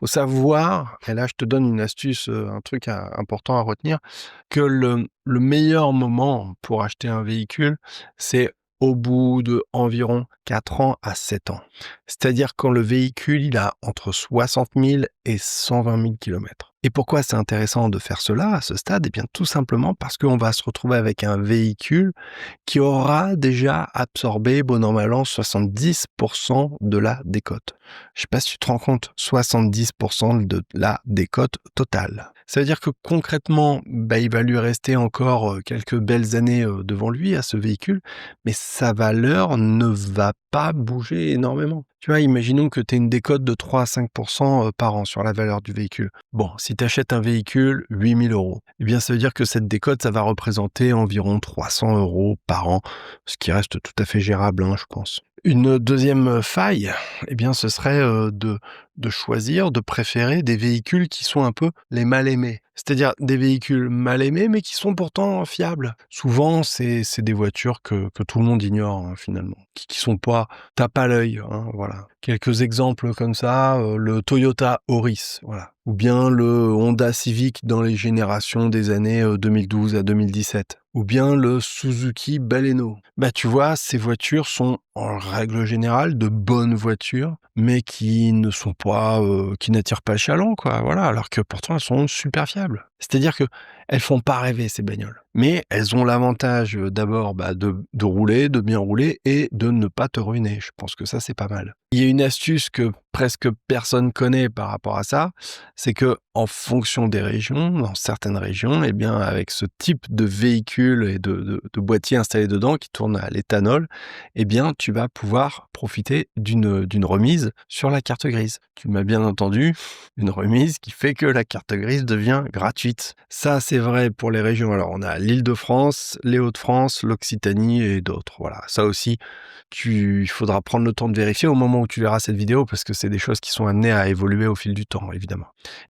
Faut savoir, et là je te donne une astuce, un truc important à retenir, que le meilleur moment pour acheter un véhicule, c'est au bout de environ 4 ans à 7 ans. C'est-à-dire quand le véhicule, il a entre 60 000 et 120 000 kilomètres. Et pourquoi c'est intéressant de faire cela à ce stade? Eh bien, tout simplement parce qu'on va se retrouver avec un véhicule qui aura déjà absorbé, bon an mal an, 70 de la décote. Je sais pas si tu te rends compte, 70 de la décote totale. Ça veut dire que concrètement, il va lui rester encore, quelques belles années, devant lui à ce véhicule, mais sa valeur ne va pas bouger énormément. Tu vois, imaginons que tu aies une décote de 3 à 5 par an sur la valeur du véhicule. Bon, si tu achètes un véhicule 8 000 €, eh bien ça veut dire que cette décote, ça va représenter environ 300 € par an, ce qui reste tout à fait gérable, hein, je pense. Une deuxième faille, eh bien ce serait, de choisir, de préférer des véhicules qui sont un peu les mal aimés. C'est-à-dire des véhicules mal aimés, mais qui sont pourtant fiables. Souvent, c'est des voitures que tout le monde ignore, hein, finalement, qui sont pas tape à l'œil, hein, voilà. Quelques exemples comme ça, le Toyota Auris, voilà, ou bien le Honda Civic dans les générations des années, 2012 à 2017, ou bien le Suzuki Baleno. Tu vois, ces voitures sont en règle générale de bonnes voitures, mais qui ne sont pas, qui n'attirent pas le chaland, quoi, voilà, alors que pourtant elles sont super fiables. C'est-à-dire qu'elles font pas rêver ces bagnoles, mais elles ont l'avantage, d'abord, de rouler, de bien rouler et de ne pas te ruiner. Je pense que ça, c'est pas mal. Il y a une astuce que presque personne connaît par rapport à ça, c'est que en fonction des régions, dans certaines régions, eh bien, avec ce type de véhicule et de boîtier installé dedans qui tourne à l'éthanol, eh bien, tu vas pouvoir profiter d'une remise sur la carte grise. Tu m'as bien entendu, une remise qui fait que la carte grise devient gratuite. Ça, c'est vrai pour les régions. Alors, on a l'Île-de-France, les Hauts-de-France, l'Occitanie et d'autres. Voilà, ça aussi, il faudra prendre le temps de vérifier au moment où tu verras cette vidéo parce que c'est des choses qui sont amenées à évoluer au fil du temps, évidemment.